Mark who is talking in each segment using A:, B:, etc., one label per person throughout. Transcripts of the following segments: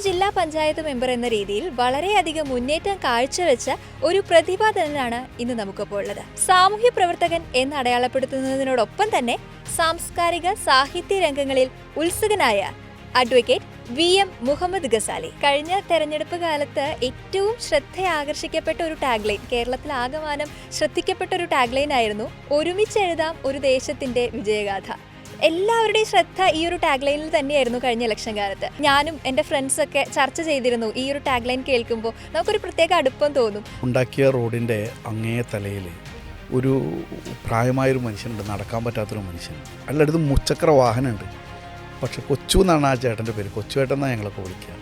A: ജില്ലാ പഞ്ചായത്ത് മെമ്പർ എന്ന രീതിയിൽ വളരെയധികം മുന്നേറ്റം കാഴ്ചവെച്ച ഒരു പ്രതിഭാധനനാണ് ഇന്ന് നമുക്കിപ്പോൾ ഉള്ളത്. സാമൂഹ്യ പ്രവർത്തകൻ എന്ന് അടയാളപ്പെടുത്തുന്നതിനോടൊപ്പം തന്നെ സാംസ്കാരിക സാഹിത്യ രംഗങ്ങളിൽ ഉത്സുകനായ അഡ്വക്കേറ്റ് VM മുഹമ്മദ് ഗസാലി. കഴിഞ്ഞ തെരഞ്ഞെടുപ്പ് കാലത്ത് ഏറ്റവും ശ്രദ്ധയാകർഷിക്കപ്പെട്ട ഒരു ടാഗ്ലൈൻ, കേരളത്തിലാകമാനം ശ്രദ്ധിക്കപ്പെട്ട ഒരു ടാഗ്ലൈൻ ആയിരുന്നു ഒരുമിച്ചെഴുതാം ഒരു ദേശത്തിന്റെ വിജയഗാഥ. എല്ലാവരുടെയും ശ്രദ്ധ ഈ ഒരു ടാഗ്ലൈനിൽ തന്നെയായിരുന്നു കഴിഞ്ഞ ഇലക്ഷൻ കാലത്ത്. ഞാനും എൻ്റെ ഫ്രണ്ട്സൊക്കെ ചർച്ച ചെയ്തിരുന്നു. ഈ ഒരു ടാഗ്ലൈൻ കേൾക്കുമ്പോൾ നമുക്കൊരു പ്രത്യേക അടുപ്പം തോന്നും.
B: ഉണ്ടാക്കിയ റോഡിൻ്റെ അങ്ങേ തലയിൽ ഒരു പ്രായമായൊരു മനുഷ്യനുണ്ട്, നടക്കാൻ പറ്റാത്തൊരു മനുഷ്യൻ. എല്ലായിടത്തും മുച്ചക്ര വാഹനമുണ്ട്. പക്ഷെ കൊച്ചു എന്നാണ് ആ ചേട്ടൻ്റെ പേര്, കൊച്ചുവേട്ടൻ എന്നാണ് ഞങ്ങളൊക്കെ വിളിക്കുക.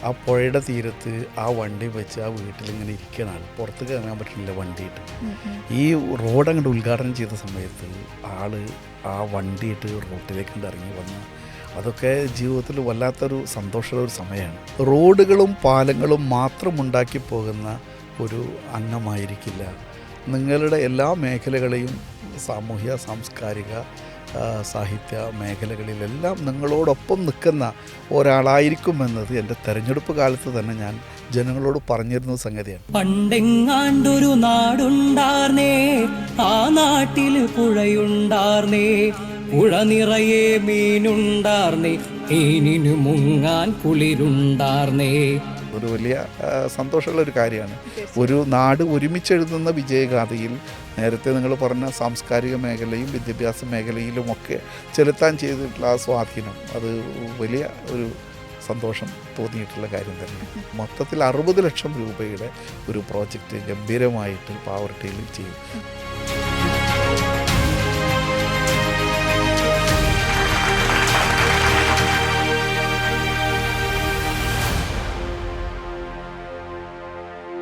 B: ആ പുഴയുടെ തീരത്ത് ആ വണ്ടി വെച്ച് ആ വീട്ടിലിങ്ങനെ ഇരിക്കുന്നതാണ്. പുറത്ത് ഇറങ്ങാൻ പറ്റുന്നില്ല വണ്ടിയിട്ട്. ഈ റോഡ് അങ്ങോട്ട് ഉദ്ഘാടനം ചെയ്ത സമയത്ത് ആ വണ്ടിയിട്ട് റോട്ടിലേക്ക് ഇറങ്ങി വന്ന് അതൊക്കെ ജീവിതത്തിൽ വല്ലാത്തൊരു സന്തോഷമുള്ള ഒരു സമയമാണ്. റോഡുകളും പാലങ്ങളും മാത്രം ഉണ്ടാക്കി പോകുന്ന ഒരു അംഗമായിരിക്കില്ല. നിങ്ങളുടെ എല്ലാ മേഖലകളെയും സാമൂഹ്യ സാംസ്കാരിക സാഹിത്യ മേഖലകളിലെല്ലാം നിങ്ങളോടൊപ്പം നിൽക്കുന്ന ഒരാളായിരിക്കുമെന്നത് എൻ്റെ തെരഞ്ഞെടുപ്പ് കാലത്ത് തന്നെ ഞാൻ ജനങ്ങളോട് പറഞ്ഞിരുന്ന സംഗതിയാണ്.
C: പണ്ടെങ്ങാണ്ടൊരു നാടുണ്ടാർന്നേ, ആ നാട്ടിൽ പുഴയുണ്ടാർന്നേ, പുഴ നിറയെ മീനുണ്ടാർന്നേ, മീനിനു മുങ്ങാൻ കുളിരുണ്ടാർന്നേ.
B: ഒരു വലിയ സന്തോഷമുള്ള ഒരു കാര്യമാണ്. ഒരു നാട് ഒരുമിച്ചെഴുതുന്ന വിജയഗാഥയിൽ നേരത്തെ നിങ്ങൾ പറഞ്ഞ സാംസ്കാരിക മേഖലയും വിദ്യാഭ്യാസ മേഖലയിലുമൊക്കെ ചെലുത്താൻ ചെയ്തിട്ടുള്ള ആ സ്വാധീനം അത് വലിയ ഒരു സന്തോഷം തോന്നിയിട്ടുള്ള കാര്യം തന്നെ. മൊത്തത്തിൽ 60 ലക്ഷം രൂപയുടെ ഒരു പ്രോജക്റ്റ് ഗംഭീരമായിട്ട് പാവർട്ടിയിൽ ചെയ്യും.